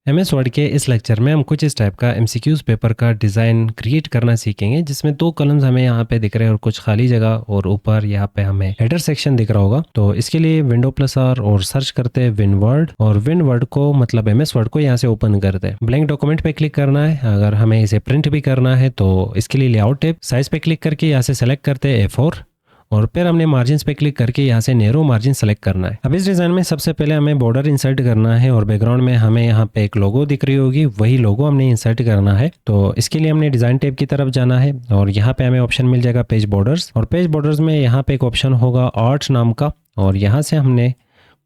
MS word के इस lecture में हम कुछ इस टाइप का एमसीक्यूज पेपर का डिज़ाइन क्रिएट करना सीखेंगे, जिसमें 2 कॉलम्स हमें यहाँ पे दिख रहे हैं और कुछ खाली जगह, और ऊपर यहाँ पे हमें हेडर सेक्शन दिख रहा होगा। तो इसके लिए विंडो प्लस आर और सर्च करते हैं विनवर्ड, और विनवर्ड को मतलब एमएस वर्ड को यहाँ से ओपन करते हैं। ब्लैंक डॉक्यूमेंट पे क्लिक करना है। अगर हमें इसे प्रिंट भी करना है तो इसके लिए लेआउट टैब, साइज पे क्लिक करके यहाँ से सेलेक्ट करते हैं A4, और फिर हमने मार्जिन्स पे क्लिक करके यहाँ से नैरो मार्जिन सेलेक्ट करना है। अब इस डिज़ाइन में सबसे पहले हमें बॉर्डर इंसर्ट करना है, और बैकग्राउंड में हमें यहाँ पे एक लोगो दिख रही होगी, वही लोगो हमने इंसर्ट करना है। तो इसके लिए हमने डिज़ाइन टैब की तरफ जाना है, और यहाँ पे हमें ऑप्शन मिल जाएगा पेज बॉर्डर्स, और पेज बॉर्डर्स में यहाँ पे एक ऑप्शन होगा आर्ट नाम का, और यहाँ से हमने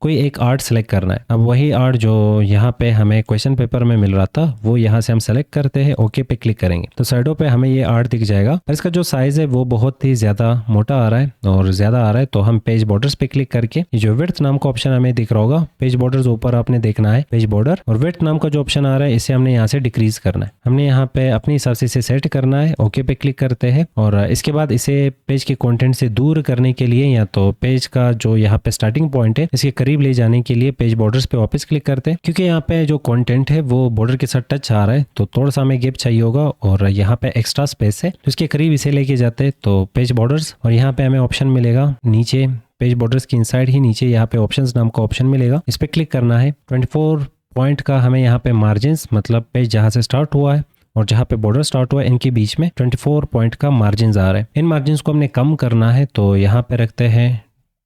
कोई एक आर्ट सेलेक्ट करना है। अब वही आर्ट जो यहाँ पे हमें क्वेश्चन पेपर में मिल रहा था वो यहाँ से हम सेलेक्ट करते हैं, ओके पे क्लिक करेंगे तो साइडों पे हमें ये आर्ट दिख जाएगा। और इसका जो साइज है वो बहुत ही ज़्यादा मोटा आ रहा है और ज़्यादा आ रहा है, तो हम पेज बॉर्डर्स पे क्लिक करके ये जो विड्थ नाम का ऑप्शन हमें दिख रहा होगा, पेज बॉर्डर्स ऊपर आपने देखना है पेज बॉर्डर, और विड्थ नाम का जो ऑप्शन आ रहा है इसे हमने यहाँ से डिक्रीज करना है। हमने यहाँ पे अपने हिसाब से इसे सेट करना है, ओके पे क्लिक करते हैं। और इसके बाद इसे पेज के कंटेंट से दूर करने के लिए, या तो पेज का जो यहाँ पे स्टार्टिंग पॉइंट है इसके करीब ले जाने के लिए पेज बॉर्डर्स पे वापस क्लिक करते हैं, क्योंकि यहाँ पे जो कंटेंट है वो बॉर्डर के साथ टच आ रहा है, तो थोड़ा सा हमें गैप चाहिए होगा, और यहाँ पे एक्स्ट्रा स्पेस है तो इसके करीब इसे लेके जाते हैं तो पेज बॉर्डर्स, और यहाँ पे हमें ऑप्शन मिलेगा नीचे पेज बॉर्डर्स की इनसाइड ही नीचे यहाँ पे ऑप्शंस नाम का ऑप्शन मिलेगा, इस पे क्लिक करना है। 24 पॉइंट का हमें यहाँ पे मार्जिन्स, मतलब पेज जहाँ से स्टार्ट हुआ है और जहाँ पे बॉर्डर स्टार्ट हुआ है इनके बीच में 24 पॉइंट का मार्जिन आ रहा है। इन मार्जिन्स को हमने कम करना है, तो यहाँ पे रखते हैं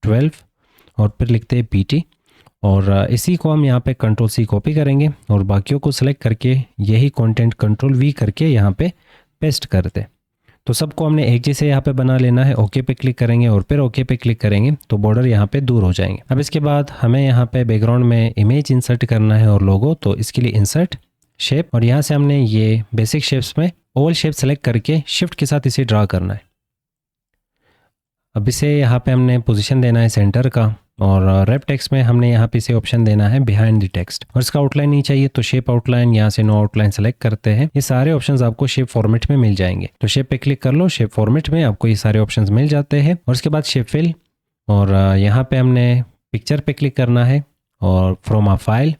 12 और फिर लिखते हैं PT, और इसी को हम यहाँ पे Ctrl+C कॉपी करेंगे और बाकियों को सिलेक्ट करके यही कंटेंट Ctrl+V करके यहाँ पे पेस्ट करते। तो सबको हमने एक जैसे यहाँ पे बना लेना है। ओके पे क्लिक करेंगे और फिर ओके पे क्लिक करेंगे तो बॉर्डर यहाँ पे दूर हो जाएंगे। अब इसके बाद हमें यहाँ पे बैकग्राउंड में इमेज इंसर्ट करना है और लोगो, तो इसके लिए इंसर्ट शेप, और यहाँ से हमने ये बेसिक शेप्स में ओवल शेप सेलेक्ट करके शिफ्ट के साथ इसे ड्रा करना है। अब इसे यहाँ पे हमने पोजीशन देना है सेंटर का, और रैप टेक्स्ट में हमने यहाँ पे इसे ऑप्शन देना है बिहाइंड द टेक्स्ट, और इसका आउटलाइन नहीं चाहिए तो शेप आउटलाइन, यहाँ से नो आउटलाइन सेलेक्ट करते हैं। ये सारे ऑप्शंस आपको शेप फॉर्मेट में मिल जाएंगे, तो शेप पे क्लिक कर लो, शेप फॉर्मेट में आपको ये सारे ऑप्शंस मिल जाते हैं। और उसके बाद शेप फिल, और यहाँ पे हमने पिक्चर पे क्लिक करना है, और फ्रॉम अ फाइल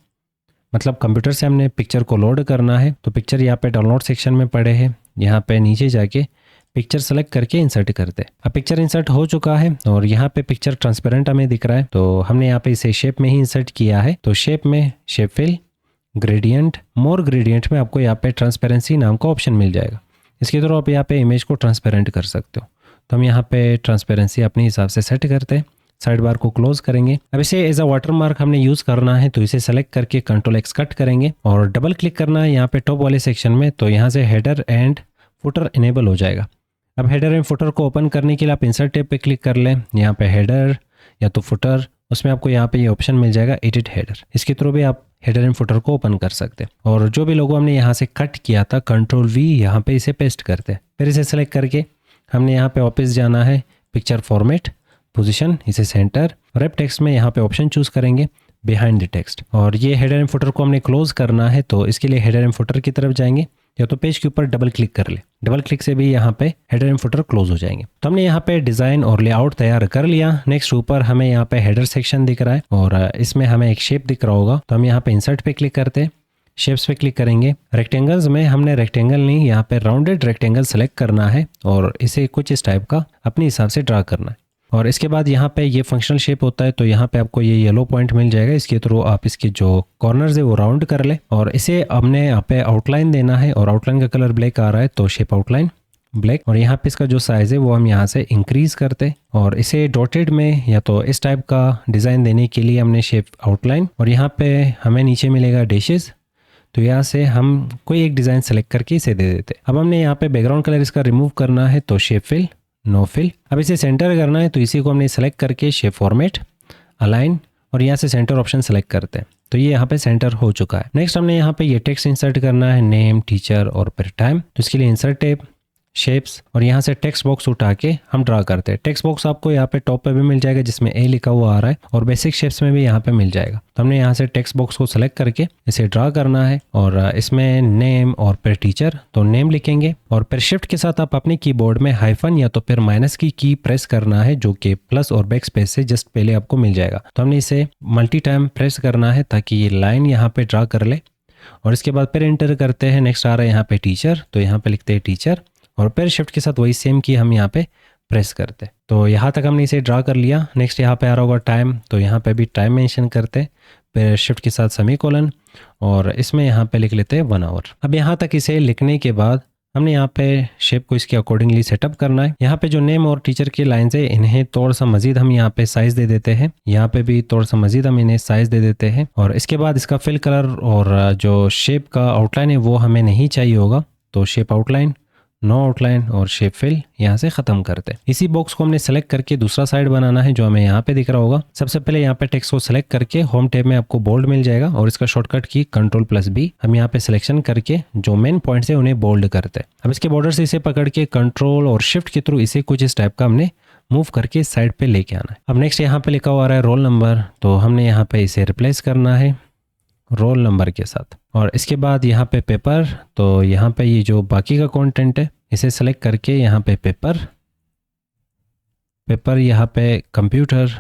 मतलब कंप्यूटर से हमने पिक्चर को लोड करना है, तो पिक्चर यहाँ पे डाउनलोड सेक्शन में पड़े हैं, यहाँ पे नीचे जाके पिक्चर सेलेक्ट करके इंसर्ट करते हैं। अब पिक्चर इंसर्ट हो चुका है और यहाँ पे पिक्चर ट्रांसपेरेंट हमें दिख रहा है, तो हमने यहाँ पे इसे शेप में ही इंसर्ट किया है। तो शेप में शेप फिल, ग्रेडियंट, मोर ग्रेडियंट में आपको यहाँ पे ट्रांसपेरेंसी नाम का ऑप्शन मिल जाएगा। इसके थ्रू आप यहाँ पे इमेज को ट्रांसपेरेंट कर सकते हो, तो हम यहाँ पे ट्रांसपेरेंसी अपने हिसाब से सेट करते हैं। साइड बार को क्लोज करेंगे। अब इसे एज अ वाटर मार्क हमने यूज करना है, तो इसे सेलेक्ट करके Ctrl+X कट करेंगे और डबल क्लिक करना है यहाँ पे टॉप वाले सेक्शन में, तो यहाँ से हेडर एंड फुटर इनेबल हो जाएगा। अब हेडर एंड फुटर को ओपन करने के लिए आप इंसर्ट टैब पे क्लिक कर लें, यहाँ पे हेडर या तो फुटर, उसमें आपको यहाँ पे ये ऑप्शन मिल जाएगा एडिट हेडर, इसके थ्रू भी आप हेडर एंड फुटर को ओपन कर सकते हैं। और जो भी लोगो हमने यहाँ से कट किया था Ctrl+V यहाँ पे इसे पेस्ट करते हैं। फिर इसे सेलेक्ट करके हमने यहाँ पे वापस जाना है पिक्चर फॉर्मेट, पोजीशन, इसे सेंटर, रैप टेक्स्ट में यहाँ पे ऑप्शन चूज करेंगे बिहाइंड द टेक्स्ट, और ये हेडर एंड फुटर को हमने क्लोज करना है, तो इसके लिए हेडर एंड फुटर की तरफ जाएंगे, या तो पेज के ऊपर डबल क्लिक कर ले, डबल क्लिक से भी यहाँ पे हेडर एंड फुटर क्लोज हो जाएंगे। तो हमने यहाँ पे डिजाइन और लेआउट तैयार कर लिया। नेक्स्ट ऊपर हमें यहाँ पे हेडर सेक्शन दिख रहा है और इसमें हमें एक शेप दिख रहा होगा, तो हम यहाँ पे इंसर्ट पे क्लिक करते हैं, शेप्स पे क्लिक करेंगे। रेक्टेंगल्स में हमने रेक्टेंगल नहीं, यहाँ पे राउंडेड रेक्टेंगल सेलेक्ट करना है और इसे कुछ इस टाइप का अपने हिसाब से ड्रा करना है। और इसके बाद यहाँ पे ये फंक्शनल शेप होता है, तो यहाँ पे आपको ये येलो पॉइंट मिल जाएगा, इसके थ्रू आप इसके जो कॉर्नर्स है वो राउंड कर ले, और इसे हमने यहाँ पे आउटलाइन देना है, और आउटलाइन का कलर ब्लैक आ रहा है तो शेप आउटलाइन ब्लैक, और यहाँ पे इसका जो साइज है वो हम यहाँ से इंक्रीज करते, और इसे डॉटेड में या तो इस टाइप का डिजाइन देने के लिए हमने शेप आउटलाइन, और यहाँ पे हमें नीचे मिलेगा डैशेस, तो यहाँ से हम कोई एक डिजाइन सेलेक्ट करके इसे दे देते। अब हमने यहाँ पे बैकग्राउंड कलर इसका रिमूव करना है, तो शेप फिल, नो फिल। अब इसे सेंटर करना है, तो इसी को हमने सेलेक्ट करके शेप फॉर्मेट, अलाइन, और यहाँ से सेंटर ऑप्शन सेलेक्ट करते हैं, तो ये यहाँ पे सेंटर हो चुका है। नेक्स्ट हमने यहाँ पे ये टेक्स्ट इंसर्ट करना है, नेम, टीचर और फिर टाइम, तो इसके लिए इंसर्ट टैब, शेप्स, और यहाँ से टेक्स्ट बॉक्स उठा के हम ड्रा करते हैं। टेक्स्ट बॉक्स आपको यहाँ पे टॉप पे भी मिल जाएगा जिसमें A लिखा हुआ आ रहा है, और बेसिक शेप्स में भी यहाँ पे मिल जाएगा। तो हमने यहाँ से टेक्स्ट बॉक्स को सेलेक्ट करके इसे ड्रा करना है, और इसमें नेम और फिर टीचर, तो नेम लिखेंगे, और फिर शिफ्ट के साथ आप अपने कीबोर्ड में हाइफन या तो फिर माइनस की प्रेस करना है, जो कि प्लस और बैक स्पेस से जस्ट पहले आपको मिल जाएगा। तो हमने इसे मल्टी टाइम प्रेस करना है ताकि ये लाइन यहाँ पे ड्रा कर ले, और इसके बाद फिर एंटर करते हैं। नेक्स्ट आ रहा है यहाँ पे टीचर, तो यहाँ पे लिखते हैं टीचर और फिर शिफ्ट के साथ वही सेम की हम यहाँ पे प्रेस करते हैं। तो यहाँ तक हमने इसे ड्रा कर लिया। नेक्स्ट यहाँ पे आ रहा होगा टाइम, तो यहाँ पे भी टाइम मेंशन करते हैं, फिर शिफ्ट के साथ सेमीकोलन और इसमें यहाँ पे लिख लेते हैं 1 आवर। अब यहाँ तक इसे लिखने के बाद हमने यहाँ पे शेप को इसके अकॉर्डिंगली सेटअप करना है। यहाँ पे जो नेम और टीचर की लाइंस है इन्हें थोड़ा सा मजीद हम यहाँ पे साइज दे देते हैं, यहाँ पे भी थोड़ा सा मजीद हम इन्हें साइज दे देते हैं। और इसके बाद इसका फिल कलर और जो शेप का आउटलाइन है वो हमें नहीं चाहिए होगा, तो शेप आउटलाइन, नो आउटलाइन और शेप फिल यहाँ से खत्म करते हैं। इसी बॉक्स को हमने सेलेक्ट करके दूसरा साइड बनाना है जो हमें यहाँ पे दिख रहा होगा। सबसे पहले यहाँ पे टेक्स्ट को सेलेक्ट करके होम टैब में आपको बोल्ड मिल जाएगा और इसका शॉर्टकट की Ctrl+B हम यहाँ पे सिलेक्शन करके जो मेन पॉइंट्स है उन्हें बोल्ड करते हैं। अब इसके बॉर्डर से इसे पकड़ के कंट्रोल और शिफ्ट के थ्रू इसे कुछ इस टाइप का हमने मूव करके साइड पे लेके आना है। अब नेक्स्ट यहाँ पे लिखा हुआ है रोल नंबर, तो हमने यहाँ पे इसे रिप्लेस करना है रोल नंबर के साथ। और इसके बाद यहाँ पे पेपर, तो यहाँ पे ये जो बाकी का कंटेंट है इसे सेलेक्ट करके यहाँ पे पेपर यहाँ पे कंप्यूटर,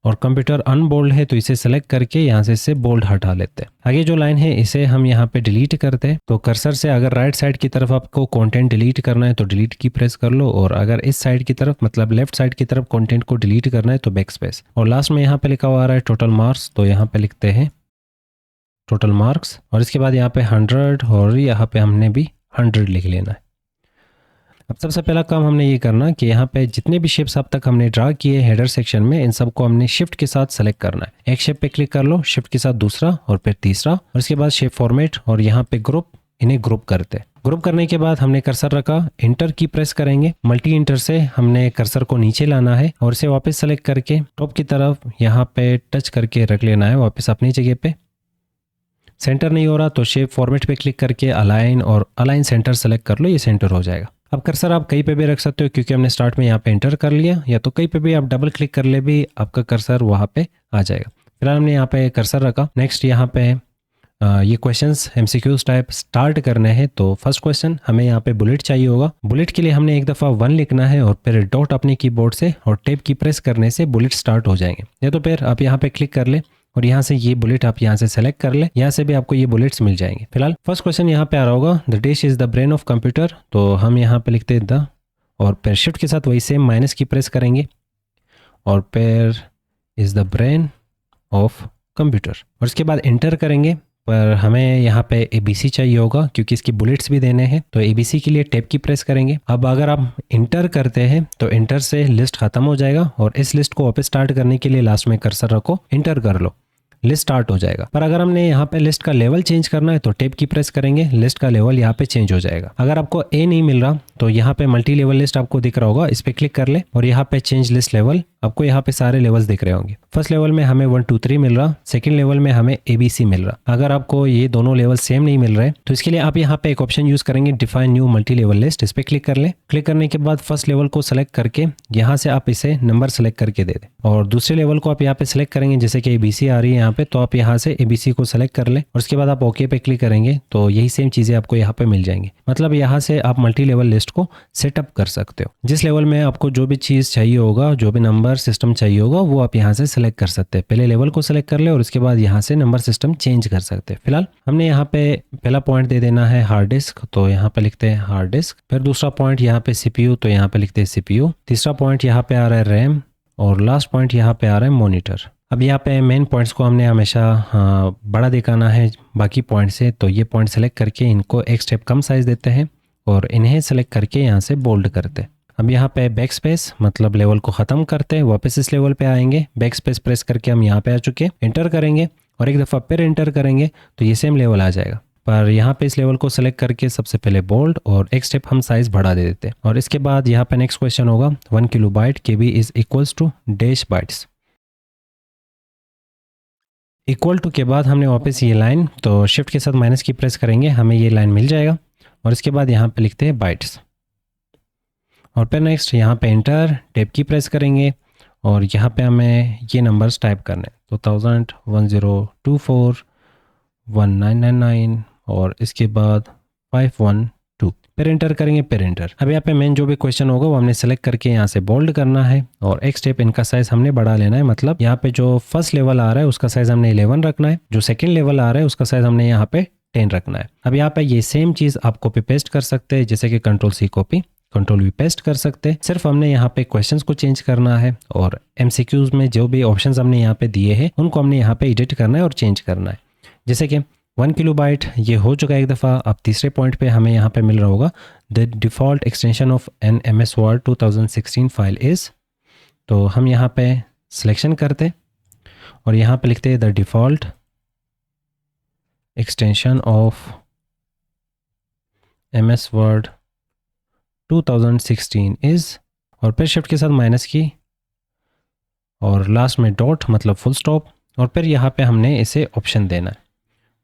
और कंप्यूटर अनबोल्ड है तो इसे सेलेक्ट करके यहाँ से इसे बोल्ड हटा लेते हैं। आगे जो लाइन है इसे हम यहाँ पे डिलीट करते हैं। तो कर्सर से अगर राइट साइड की तरफ आपको कंटेंट डिलीट करना है तो डिलीट की प्रेस कर लो, और अगर इस साइड की तरफ मतलब लेफ्ट साइड की तरफ कंटेंट को डिलीट करना है तो बैक स्पेस। और लास्ट में यहाँ पे लिखा हुआ आ रहा है टोटल मार्क्स, तो यहाँ पे लिखते हैं टोटल मार्क्स और इसके बाद यहाँ पे 100 और यहाँ पे हमने भी 100 लिख लेना है। अब सबसे पहला काम हमने ये करना कि यहाँ पे जितने भी शेप्स अब तक हमने ड्रा किए हेडर सेक्शन में इन सबको हमने शिफ्ट के साथ सेलेक्ट करना है। एक शेप पे क्लिक कर लो, शिफ्ट के साथ दूसरा और फिर तीसरा, और इसके बाद शेप फॉर्मेट और यहाँ पे ग्रुप, इन्हें ग्रुप करते हैं। ग्रुप करने के बाद हमने कर्सर रखा, इंटर की प्रेस करेंगे, मल्टी इंटर से हमने कर्सर को नीचे लाना है और इसे वापस सेलेक्ट करके टॉप की तरफ यहाँ पे टच करके रख लेना है वापस अपनी जगह पे। सेंटर नहीं हो रहा तो शेप फॉर्मेट पे क्लिक करके अलाइन और अलाइन सेंटर सेलेक्ट कर लो, ये सेंटर हो जाएगा। अब कर्सर आप कहीं पे भी रख सकते हो क्योंकि हमने स्टार्ट में यहाँ पे एंटर कर लिया, या तो कहीं पे भी आप डबल क्लिक कर ले भी आपका कर्सर वहाँ पे आ जाएगा। फिलहाल हमने यहाँ पे कर्सर रखा। नेक्स्ट यहाँ पे ये क्वेश्चंस MCQs टाइप स्टार्ट करने हैं। तो फर्स्ट क्वेश्चन हमें यहाँ पे बुलेट चाहिए होगा। बुलेट के लिए हमने एक दफ़ा 1 लिखना है और फिर डॉट अपने कीबोर्ड से और टैब की प्रेस करने से बुलेट स्टार्ट हो जाएंगे। या तो फिर आप यहाँ पे क्लिक कर ले और यहाँ से ये बुलेट आप यहाँ से सेलेक्ट कर ले, यहाँ से भी आपको ये बुलेट्स मिल जाएंगे। फिलहाल फर्स्ट क्वेश्चन यहाँ पे आ रहा होगा, the dish is the brain of computer, तो हम यहाँ पे लिखते हैं द और फिर शिफ्ट के साथ वही सेम माइनस की प्रेस करेंगे और फिर is the brain of computer और उसके बाद एंटर करेंगे। पर हमें यहाँ पे ABC चाहिए होगा क्योंकि इसकी बुलेट्स भी देने हैं, तो ABC के लिए टैब की प्रेस करेंगे। अब अगर आप इंटर करते हैं तो इंटर से लिस्ट खत्म हो जाएगा और इस लिस्ट को वापस स्टार्ट करने के लिए लास्ट में कर्सर रखो, इंटर कर लो, लिस्ट स्टार्ट हो जाएगा। पर अगर हमने यहाँ पे लिस्ट का लेवल चेंज करना है तो टैब की प्रेस करेंगे, लिस्ट का लेवल यहाँ पे चेंज हो जाएगा। अगर आपको A नहीं मिल रहा तो यहाँ पे मल्टी लेवल लिस्ट आपको दिख रहा होगा, इस पे क्लिक कर ले और यहाँ पे चेंज लिस्ट लेवल, आपको यहाँ पे सारे लेवल्स दिख रहे होंगे। फर्स्ट लेवल में हमें 1 2 3 मिल रहा, सेकंड लेवल में हमें ABC मिल रहा। अगर आपको ये दोनों लेवल सेम नहीं मिल रहे तो इसके लिए आप यहाँ पे एक ऑप्शन यूज करेंगे, define new multi level list, इस पे क्लिक कर ले। क्लिक करने के बाद फर्स्ट लेवल को सेलेक्ट करके यहाँ से आप इसे नंबर सेलेक्ट करके दे दें और दूसरे लेवल को आप यहाँ पे सिलेक्ट करेंगे, जैसे कि ABC आ रही है यहाँ पे, तो आप यहाँ से ABC को सेलेक्ट कर ले और उसके बाद आप ओके पे क्लिक करेंगे तो यही सेम चीजें आपको यहाँ पे मिल जाएंगी। मतलब यहाँ से आप मल्टी लेवल लिस्ट को सेटअप कर सकते हो। जिस लेवल में आपको जो भी चीज चाहिए होगा, जो भी नंबर सिस्टम चाहिए होगा, वो आप यहाँ से सिलेक्ट कर सकते हैं। पहले लेवल को सिलेक्ट कर ले और उसके बाद यहाँ से नंबर सिस्टम चेंज कर सकते हैं। फिलहाल हमने यहाँ पे पहला पॉइंट दे देना है हार्ड डिस्क, तो यहाँ पे लिखते हैं हार्ड डिस्क। फिर दूसरा पॉइंट यहाँ पे CPU, तो यहाँ पे लिखते हैं CPU। तीसरा पॉइंट यहाँ पे आ रहा है रैम और लास्ट पॉइंट यहाँ पे आ रहा है मॉनिटर। अब यहाँ पे मेन पॉइंट्स को हमने हमेशा बड़ा दिखाना है बाकी पॉइंट से, तो ये पॉइंट सेलेक्ट करके इनको एक स्टेप कम साइज देते हैं और इन्हें सेलेक्ट करके यहाँ से बोल्ड करते हैं। अब यहाँ पे बैक स्पेस मतलब लेवल को ख़त्म करते हैं, वापस इस लेवल पे आएंगे, बैक स्पेस प्रेस करके हम यहाँ पे आ चुके हैं, एंटर करेंगे और एक दफ़ा फिर एंटर करेंगे तो ये सेम लेवल आ जाएगा। पर यहाँ पे इस लेवल को सेलेक्ट करके सबसे पहले बोल्ड और एक स्टेप हम साइज बढ़ा दे देते हैं। और इसके बाद यहाँ पे नेक्स्ट क्वेश्चन होगा 1 kilobyte KB is equals to dash bytes. Equal to के बाद हमने वापस ये लाइन, तो शिफ्ट के साथ माइनस की प्रेस करेंगे, हमें ये लाइन मिल जाएगा और इसके बाद यहाँ पे लिखते हैं बाइट्स और फिर नेक्स्ट यहाँ पे एंटर, टैब की प्रेस करेंगे और यहाँ पे हमें ये नंबर्स टाइप करने हैं, तो 1000 1024 1999 और इसके बाद 512। फिर एंटर करेंगे, फिर एंटर। अब यहाँ पे मेन जो भी क्वेश्चन होगा वो हमने सेलेक्ट करके यहाँ से बोल्ड करना है और एक स्टेप इनका साइज हमने बढ़ा लेना है। मतलब यहाँ पे जो फर्स्ट लेवल आ रहा है उसका साइज हमने 11 रखना है, जो सेकंड लेवल आ रहा है उसका साइज हमने यहाँ पे 10 रखना है। अब यहाँ पे ये सेम चीज आप कॉपी पेस्ट कर सकते हैं, जैसे कि Ctrl+C कॉपी, Ctrl+V पेस्ट कर सकते हैं। सिर्फ हमने यहाँ पे क्वेश्चंस को चेंज करना है और MCQs में जो भी ऑप्शंस हमने यहाँ पे दिए हैं उनको हमने यहाँ पे एडिट करना है और चेंज करना है। जैसे कि 1 किलोबाइट ये हो चुका है एक दफ़ा। अब तीसरे पॉइंट पे हमें यहाँ पे मिल रहा होगा the default extension of an MS Word 2016 file is. तो हम यहाँ पे सिलेक्शन करते और यहाँ पे लिखते हैं the default extension of MS Word 2016 is, और फिर शिफ्ट के साथ माइनस की और लास्ट में डॉट मतलब फुल स्टॉप, और फिर यहाँ पे हमने इसे ऑप्शन देना है।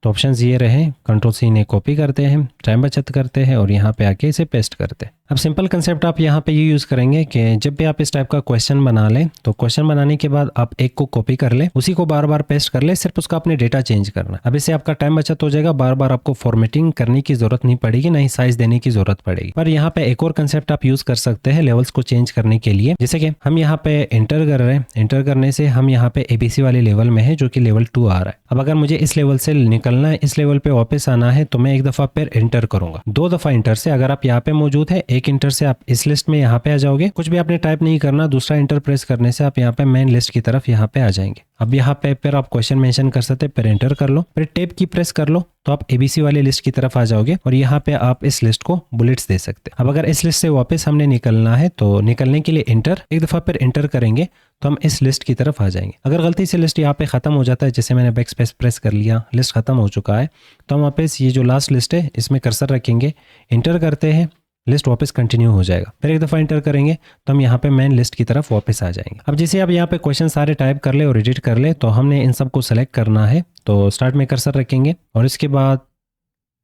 तो ऑप्शंस ये रहे, Ctrl+C ने कॉपी करते हैं, टाइम बचत करते हैं और यहाँ पे आके इसे पेस्ट करते हैं। अब सिंपल कंसेप्ट आप यहाँ पे ये यूज़ करेंगे कि जब भी आप इस टाइप का क्वेश्चन बना लें तो क्वेश्चन बनाने के बाद आप एक को कॉपी कर लें, उसी को बार बार पेस्ट कर ले, सिर्फ उसका अपने डेटा चेंज करना। अब इससे आपका टाइम बचत हो जाएगा, बार बार आपको फॉर्मेटिंग करने की जरूरत नहीं पड़ेगी, ना ही साइज देने की जरूरत पड़ेगी। पर यहाँ पे एक और कंसेप्ट आप यूज़ कर सकते हैं लेवल्स को चेंज करने के लिए। जैसे कि हम यहाँ पे एंटर कर रहे हैं, एंटर करने से हम यहाँ पे ABC वाले लेवल में है जो कि लेवल 2 आ रहा है। अब अगर मुझे इस लेवल से निकलना है, इस लेवल पे वापस आना है, तो मैं एक दफ़ा फिर एंटर करूंगा। 2 दफ़ा एंटर से अगर आप यहाँ पे मौजूद है, एक एंटर से आप इस लिस्ट में यहाँ पे आ जाओगे। कुछ भी आपने टाइप नहीं करना, दूसरा एंटर प्रेस करने से आप यहाँ पे मेन लिस्ट की तरफ यहाँ पे आ जाएंगे। अब यहाँ पे फिर आप क्वेश्चन मेंशन कर सकते हैं, फिर एंटर कर लो, फिर टैब की प्रेस कर लो तो आप ABC वाले लिस्ट की तरफ आ जाओगे और यहाँ पे आप इस लिस्ट को बुलेट्स दे सकते हैं। अब अगर इस लिस्ट से वापस हमने निकलना है तो निकलने के लिए एंटर, एक दफ़ा फिर एंटर करेंगे तो हम इस लिस्ट की तरफ आ जाएंगे। अगर गलती से लिस्ट यहाँ पे खत्म हो जाता है, जैसे मैंने बैक स्पेस प्रेस कर लिया, लिस्ट खत्म हो चुका है, तो हम वापस ये जो लास्ट लिस्ट है इसमें कर्सर रखेंगे, एंटर करते हैं, लिस्ट वापस कंटिन्यू हो जाएगा। फिर एक दफ़ा एंटर करेंगे तो हम यहाँ पे मेन लिस्ट की तरफ वापस आ जाएंगे। अब जैसे आप यहाँ पे क्वेश्चन सारे टाइप कर ले और एडिट कर ले, तो हमने इन सब को सेलेक्ट करना है। तो स्टार्ट में कर्सर रखेंगे और इसके बाद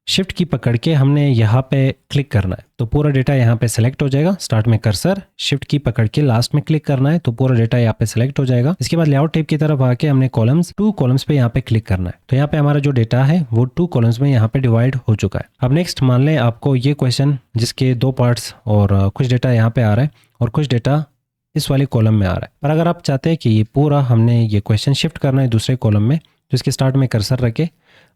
शिफ्ट की पकड़ के हमने यहाँ पे क्लिक करना है, तो पूरा डेटा यहाँ पे सेलेक्ट हो जाएगा। स्टार्ट में कर्सर, शिफ्ट की पकड़ के लास्ट में क्लिक करना है तो पूरा डेटा यहाँ पे सेलेक्ट हो जाएगा। इसके बाद लेआउट टैब की तरफ आके हमने कॉलम्स, 2 कॉलम्स पे यहाँ पे क्लिक करना है। तो यहाँ पे हमारा जो डेटा है वो 2 कॉलम्स में यहाँ पे डिवाइड हो चुका है। अब नेक्स्ट मान लें आपको ये क्वेश्चन जिसके 2 पार्ट्स और कुछ डेटा यहाँ पे आ रहा है और कुछ डेटा इस वाले कॉलम में आ रहा है। पर अगर आप चाहते हैं कि ये पूरा हमने ये क्वेश्चन शिफ्ट करना है दूसरे कॉलम में, तो इसके स्टार्ट में कर्सर रखे,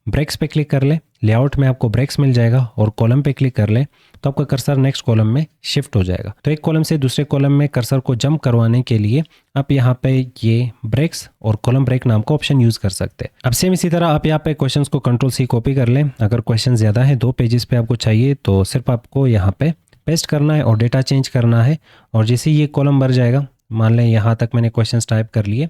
ब्रेक्स पे क्लिक कर ले, लेआउट में आपको ब्रेक्स मिल जाएगा और कॉलम पे क्लिक कर ले तो आपका कर्सर नेक्स्ट कॉलम में शिफ्ट हो जाएगा। तो एक कॉलम से दूसरे कॉलम में कर्सर को जंप करवाने के लिए आप यहाँ पे ये ब्रेक्स और कॉलम ब्रेक नाम का ऑप्शन यूज कर सकते हैं। अब सेम इसी तरह आप यहाँ पे क्वेश्चंस को Ctrl+C कॉपी कर लें। अगर क्वेश्चन ज्यादा है, 2 पेजेस पे आपको चाहिए, तो सिर्फ आपको यहाँ पे पेस्ट करना है और डेटा चेंज करना है। और जैसे ये कॉलम भर जाएगा, मान लें यहाँ तक मैंने क्वेश्चंस टाइप कर लिए,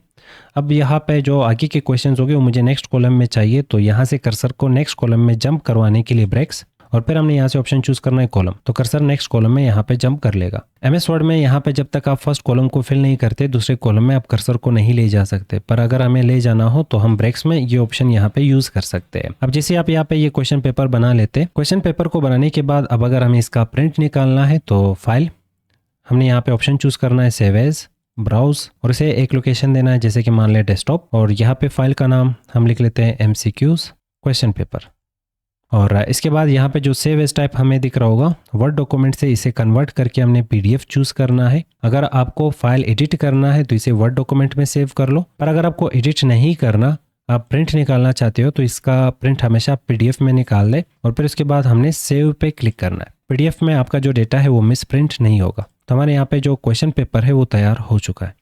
अब यहाँ पे जो आगे के क्वेश्चंस हो गए वो मुझे नेक्स्ट कॉलम में चाहिए, तो यहाँ से कर्सर को नेक्स्ट कॉलम में जंप करवाने के लिए ब्रेक्स, और फिर हमने यहाँ से ऑप्शन चूज करना है कॉलम, तो कर्सर नेक्स्ट कॉलम में यहाँ पे जंप कर लेगा। MS वर्ड में यहाँ पे जब तक आप फर्स्ट कॉलम को फिल नहीं करते, दूसरे कॉलम में आप कर्सर को नहीं ले जा सकते। पर अगर हमें ले जाना हो तो हम ब्रेक्स में ये ऑप्शन यहाँ पे यूज कर सकते हैं। अब जैसे आप यहाँ पे ये क्वेश्चन पेपर बना लेते, क्वेश्चन पेपर को बनाने के बाद अब अगर हमें इसका प्रिंट निकालना है तो फाइल, हमने यहाँ पे ऑप्शन चूज करना है सेव एज, ब्राउज, और इसे एक लोकेशन देना है, जैसे कि मान लें डेस्कटॉप, और यहाँ पे फाइल का नाम हम लिख लेते हैं MCQs क्वेश्चन पेपर। और इसके बाद यहाँ पे जो सेव एज टाइप हमें दिख रहा होगा, वर्ड डॉक्यूमेंट से इसे कन्वर्ट करके हमने PDF चूज करना है। अगर आपको फाइल एडिट करना है तो इसे वर्ड डॉक्यूमेंट में सेव कर लो, पर अगर आपको एडिट नहीं करना, आप प्रिंट निकालना चाहते हो, तो इसका प्रिंट हमेशा PDF में निकाल ले और फिर उसके बाद हमने सेव पे क्लिक करना है। PDF में आपका जो डेटा है वो मिस प्रिंट नहीं होगा। तो हमारे यहाँ पे जो क्वेश्चन पेपर है वो तैयार हो चुका है।